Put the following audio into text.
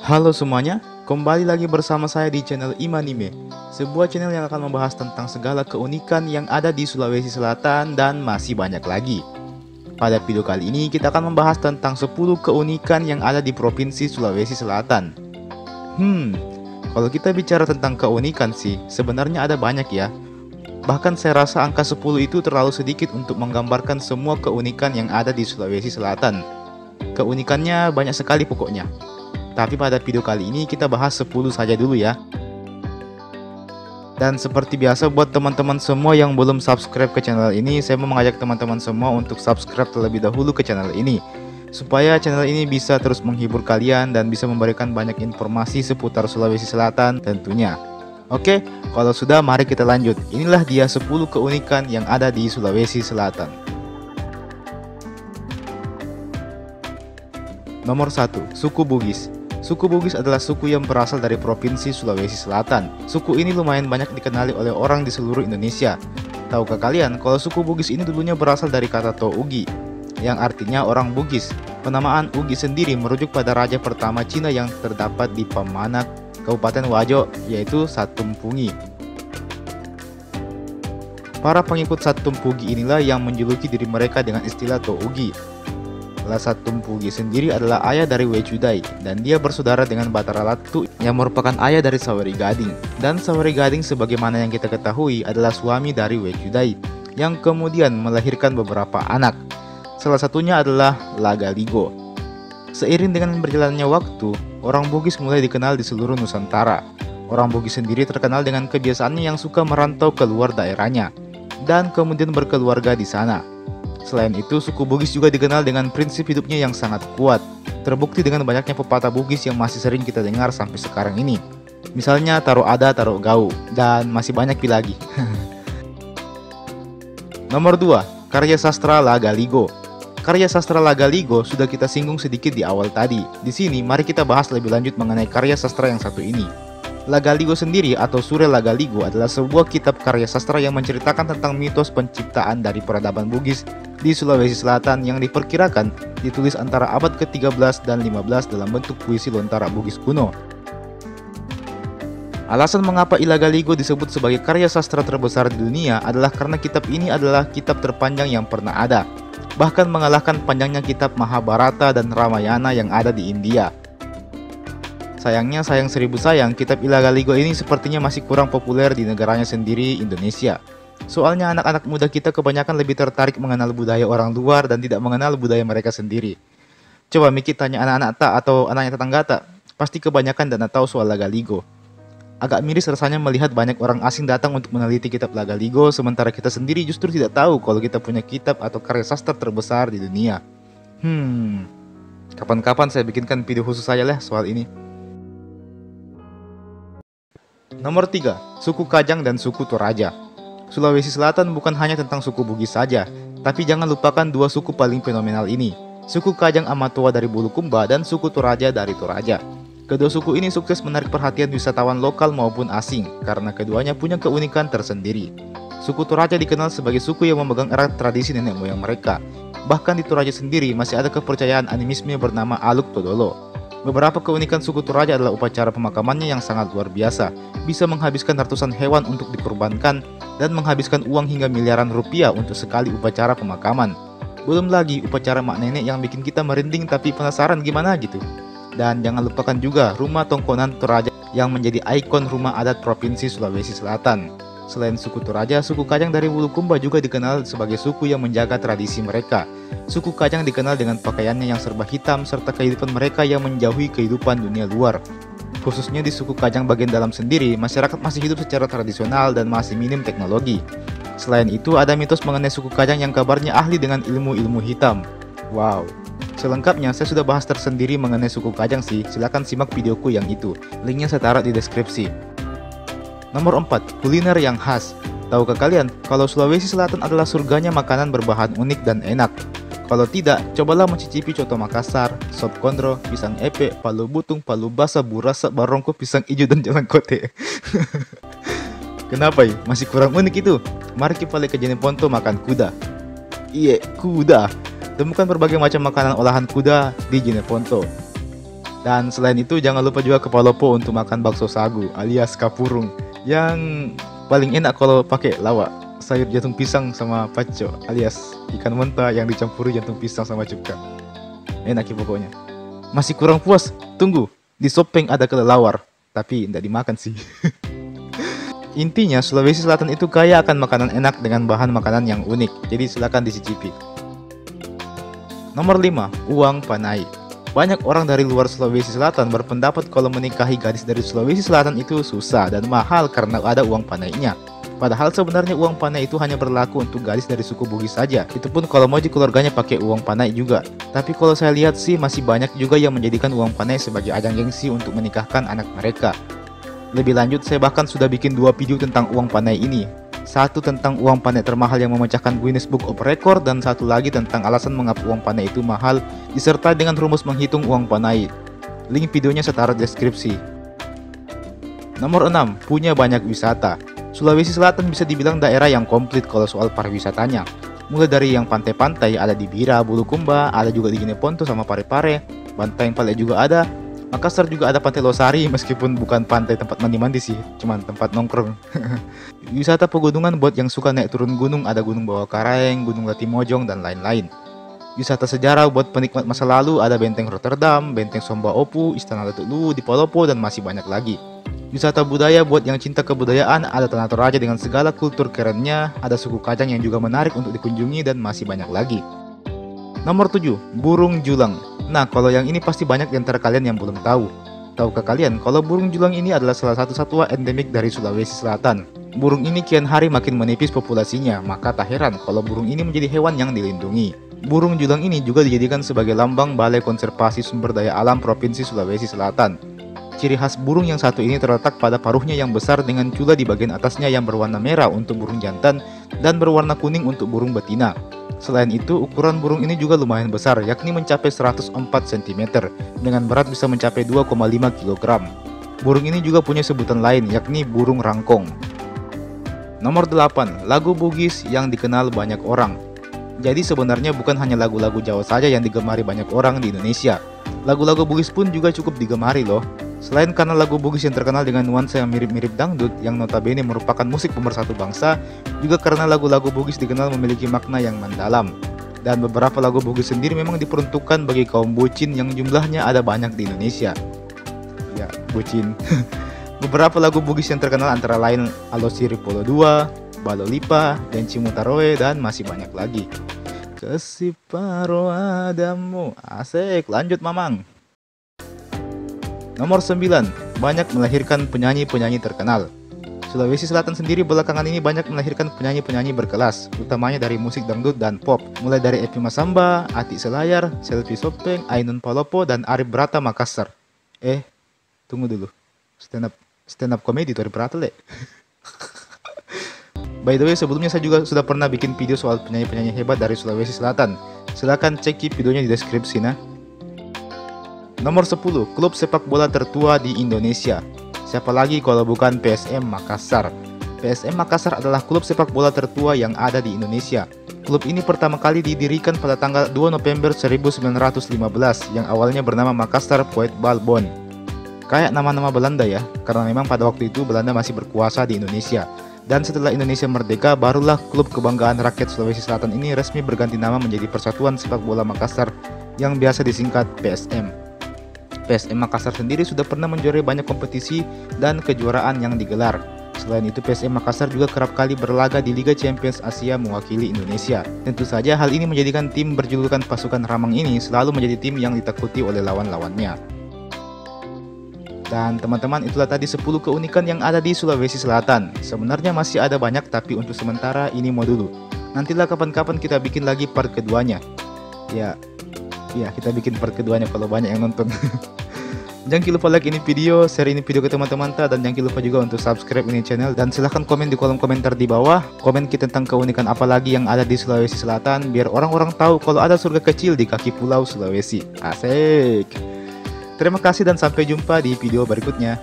Halo semuanya, kembali lagi bersama saya di channel Imanime, sebuah channel yang akan membahas tentang segala keunikan yang ada di Sulawesi Selatan dan masih banyak lagi. Pada video kali ini kita akan membahas tentang 10 keunikan yang ada di Provinsi Sulawesi Selatan. Kalau kita bicara tentang keunikan sih, sebenarnya ada banyak ya. Bahkan saya rasa angka 10 itu terlalu sedikit untuk menggambarkan semua keunikan yang ada di Sulawesi Selatan. Keunikannya banyak sekali pokoknya. Tapi pada video kali ini kita bahas 10 saja dulu ya. Dan seperti biasa buat teman-teman semua yang belum subscribe ke channel ini, saya mau mengajak teman-teman semua untuk subscribe terlebih dahulu ke channel ini, supaya channel ini bisa terus menghibur kalian dan bisa memberikan banyak informasi seputar Sulawesi Selatan tentunya. Oke, kalau sudah mari kita lanjut. Inilah dia 10 keunikan yang ada di Sulawesi Selatan. Nomor 1, suku Bugis. Suku Bugis adalah suku yang berasal dari Provinsi Sulawesi Selatan. Suku ini lumayan banyak dikenali oleh orang di seluruh Indonesia. Tahukah kalian kalau suku Bugis ini dulunya berasal dari kata Tougi, yang artinya orang Bugis. Penamaan Ugi sendiri merujuk pada raja pertama Cina yang terdapat di Pamanak, Kabupaten Wajo, yaitu Satumpungi. Para pengikut Satumpungi inilah yang menjuluki diri mereka dengan istilah Tougi. Satumpungi sendiri adalah ayah dari Wecudai, dan dia bersaudara dengan Batara Latu yang merupakan ayah dari Saweri Gading. Dan Saweri Gading sebagaimana yang kita ketahui adalah suami dari Wecudai, yang kemudian melahirkan beberapa anak. Salah satunya adalah Lagaligo. Seiring dengan berjalannya waktu, orang Bugis mulai dikenal di seluruh Nusantara. Orang Bugis sendiri terkenal dengan kebiasaannya yang suka merantau ke luar daerahnya, dan kemudian berkeluarga di sana. Selain itu, suku Bugis juga dikenal dengan prinsip hidupnya yang sangat kuat. Terbukti dengan banyaknya pepatah Bugis yang masih sering kita dengar sampai sekarang ini. Misalnya taruh ada, taruh gau, dan masih banyak lagi. Nomor 2, karya sastra Lagaligo. Karya sastra Lagaligo sudah kita singgung sedikit di awal tadi. Di sini mari kita bahas lebih lanjut mengenai karya sastra yang satu ini. Lagaligo sendiri atau Sure Lagaligo adalah sebuah kitab karya sastra yang menceritakan tentang mitos penciptaan dari peradaban Bugis di Sulawesi Selatan yang diperkirakan ditulis antara abad ke-13 dan 15 dalam bentuk puisi lontara Bugis kuno. Alasan mengapa Lagaligo disebut sebagai karya sastra terbesar di dunia adalah karena kitab ini adalah kitab terpanjang yang pernah ada, bahkan mengalahkan panjangnya kitab Mahabharata dan Ramayana yang ada di India. Sayangnya, sayang seribu sayang, kitab Lagaligo ini sepertinya masih kurang populer di negaranya sendiri, Indonesia. Soalnya anak-anak muda kita kebanyakan lebih tertarik mengenal budaya orang luar dan tidak mengenal budaya mereka sendiri. Coba Miki tanya anak-anak tak atau anaknya tetangga tak, pasti kebanyakan tidak tahu soal Lagaligo. Agak miris rasanya melihat banyak orang asing datang untuk meneliti kitab Lagaligo, sementara kita sendiri justru tidak tahu kalau kita punya kitab atau karya sastra terbesar di dunia. Kapan-kapan saya bikinkan video khusus saja lah soal ini. Nomor 3, suku Kajang dan suku Toraja. Sulawesi Selatan bukan hanya tentang suku Bugis saja, tapi jangan lupakan dua suku paling fenomenal ini, suku Kajang Amatua dari Bulukumba dan suku Toraja dari Toraja. Kedua suku ini sukses menarik perhatian wisatawan lokal maupun asing, karena keduanya punya keunikan tersendiri. Suku Toraja dikenal sebagai suku yang memegang erat tradisi nenek moyang mereka. Bahkan di Toraja sendiri masih ada kepercayaan animisme bernama Aluk Todolo. Beberapa keunikan suku Toraja adalah upacara pemakamannya yang sangat luar biasa, bisa menghabiskan ratusan hewan untuk dikorbankan dan menghabiskan uang hingga miliaran rupiah untuk sekali upacara pemakaman. Belum lagi upacara mak nenek yang bikin kita merinding tapi penasaran gimana gitu. Dan jangan lupakan juga rumah tongkonan Toraja yang menjadi ikon rumah adat Provinsi Sulawesi Selatan. Selain suku Toraja, suku Kajang dari Bulukumba juga dikenal sebagai suku yang menjaga tradisi mereka. Suku Kajang dikenal dengan pakaiannya yang serba hitam serta kehidupan mereka yang menjauhi kehidupan dunia luar. Khususnya di suku Kajang bagian dalam sendiri, masyarakat masih hidup secara tradisional dan masih minim teknologi. Selain itu, ada mitos mengenai suku Kajang yang kabarnya ahli dengan ilmu-ilmu hitam. Wow. Selengkapnya saya sudah bahas tersendiri mengenai suku Kajang sih, silahkan simak videoku yang itu. Linknya saya taruh di deskripsi. Nomor 4, kuliner yang khas. Tahukah kalian kalau Sulawesi Selatan adalah surganya makanan berbahan unik dan enak? Kalau tidak, cobalah mencicipi coto Makassar, sop kondro, pisang epe, palu butung, palu basa, burasa, barongko, pisang ijo, dan jalan kote. Kenapa ya? Masih kurang unik itu? Mari kita balik ke Jeneponto makan kuda. Iya, kuda. Temukan berbagai macam makanan olahan kuda di Jeneponto. Dan selain itu jangan lupa juga ke Palopo untuk makan bakso sagu alias kapurung yang paling enak kalau pakai lawak, sayur jantung pisang sama paco alias ikan mentah yang dicampuri jantung pisang sama cuka. Enak ya pokoknya. Masih kurang puas? Tunggu, di Sopeng ada kelelawar, tapi tidak dimakan sih. Intinya Sulawesi Selatan itu kaya akan makanan enak dengan bahan makanan yang unik, jadi silakan dicicipi. Nomor 5, uang panai. Banyak orang dari luar Sulawesi Selatan berpendapat kalau menikahi gadis dari Sulawesi Selatan itu susah dan mahal karena ada uang panainya. Padahal sebenarnya uang panai itu hanya berlaku untuk gadis dari suku Bugis saja. Itu pun kalau mau keluarganya pakai uang panai juga. Tapi kalau saya lihat sih masih banyak juga yang menjadikan uang panai sebagai ajang gengsi untuk menikahkan anak mereka. Lebih lanjut, saya bahkan sudah bikin 2 video tentang uang panai ini. Satu tentang uang panai termahal yang memecahkan Guinness Book of Record, dan satu lagi tentang alasan mengapa uang panai itu mahal, disertai dengan rumus menghitung uang panai. Link videonya saya taruh di deskripsi. Nomor 6, punya banyak wisata. Sulawesi Selatan bisa dibilang daerah yang komplit kalau soal pariwisatanya. Mulai dari yang pantai-pantai ada di Bira, Bulukumba, ada juga di Jeneponto sama Parepare, Bantaeng Pale juga ada. Makassar juga ada Pantai Losari, meskipun bukan pantai tempat mandi-mandi sih, cuman tempat nongkrong. Wisata pegunungan buat yang suka naik turun gunung, ada Gunung Bawah Karaeng, Gunung Latimojong, dan lain-lain. Wisata sejarah buat penikmat masa lalu, ada Benteng Rotterdam, Benteng Somba Opu, Istana Datuk Luwu di Palopo, dan masih banyak lagi. Wisata budaya buat yang cinta kebudayaan, ada Tanah Toraja dengan segala kultur kerennya, ada suku Kajang yang juga menarik untuk dikunjungi, dan masih banyak lagi. Nomor 7, burung julang. Nah, kalau yang ini pasti banyak di antara kalian yang belum tahu. Tahukah kalian kalau burung julang ini adalah salah satu satwa endemik dari Sulawesi Selatan? Burung ini kian hari makin menipis populasinya, maka tak heran kalau burung ini menjadi hewan yang dilindungi. Burung julang ini juga dijadikan sebagai lambang Balai Konservasi Sumber Daya Alam Provinsi Sulawesi Selatan. Ciri khas burung yang satu ini terletak pada paruhnya yang besar dengan cula di bagian atasnya yang berwarna merah untuk burung jantan dan berwarna kuning untuk burung betina. Selain itu, ukuran burung ini juga lumayan besar, yakni mencapai 104 cm, dengan berat bisa mencapai 2,5 kg. Burung ini juga punya sebutan lain, yakni burung rangkong. Nomor 8, lagu Bugis yang dikenal banyak orang. Jadi sebenarnya bukan hanya lagu-lagu Jawa saja yang digemari banyak orang di Indonesia. Lagu-lagu Bugis pun juga cukup digemari loh. Selain karena lagu Bugis yang terkenal dengan nuansa yang mirip-mirip dangdut yang notabene merupakan musik pemersatu bangsa, juga karena lagu-lagu Bugis dikenal memiliki makna yang mendalam. Dan beberapa lagu Bugis sendiri memang diperuntukkan bagi kaum bucin yang jumlahnya ada banyak di Indonesia. Ya, bucin. Beberapa lagu Bugis yang terkenal antara lain Alosiri Polo 2, Balolipa, Denci Mutaroe, dan masih banyak lagi. Kesiparo adamu. Asik, lanjut Mamang. Nomor 9, banyak melahirkan penyanyi-penyanyi terkenal. Sulawesi Selatan sendiri belakangan ini banyak melahirkan penyanyi-penyanyi berkelas, utamanya dari musik dangdut dan pop, mulai dari Epi Masamba, Ati Selayar, Selvi Sopeng, Ainun Palopo, dan Arif Brata Makassar. Tunggu dulu, stand up comedy itu Arif Brata le. By the way, sebelumnya saya juga sudah pernah bikin video soal penyanyi-penyanyi hebat dari Sulawesi Selatan. Silahkan cek videonya di deskripsi nah. Nomor 10, klub sepak bola tertua di Indonesia. Siapa lagi kalau bukan PSM Makassar. PSM Makassar adalah klub sepak bola tertua yang ada di Indonesia. Klub ini pertama kali didirikan pada tanggal 2 November 1915 yang awalnya bernama Makassar Voetbalbond. Kayak nama-nama Belanda ya, karena memang pada waktu itu Belanda masih berkuasa di Indonesia. Dan setelah Indonesia merdeka, barulah klub kebanggaan rakyat Sulawesi Selatan ini resmi berganti nama menjadi Persatuan Sepak Bola Makassar yang biasa disingkat PSM. PSM Makassar sendiri sudah pernah menjuarai banyak kompetisi dan kejuaraan yang digelar. Selain itu, PSM Makassar juga kerap kali berlaga di Liga Champions Asia mewakili Indonesia. Tentu saja hal ini menjadikan tim berjulukan Pasukan Ramang ini selalu menjadi tim yang ditakuti oleh lawan-lawannya. Dan teman-teman, itulah tadi 10 keunikan yang ada di Sulawesi Selatan. Sebenarnya masih ada banyak, tapi untuk sementara ini mau dulu. Nantilah kapan-kapan kita bikin lagi part keduanya. Ya, kita bikin part keduanya kalau banyak yang nonton. Jangan lupa like ini video, share ini video ke teman-teman, dan jangan lupa juga untuk subscribe ini channel. Dan silahkan komen di kolom komentar di bawah. Komen kita tentang keunikan apa lagi yang ada di Sulawesi Selatan, biar orang-orang tahu kalau ada surga kecil di kaki pulau Sulawesi. Asik. Terima kasih dan sampai jumpa di video berikutnya.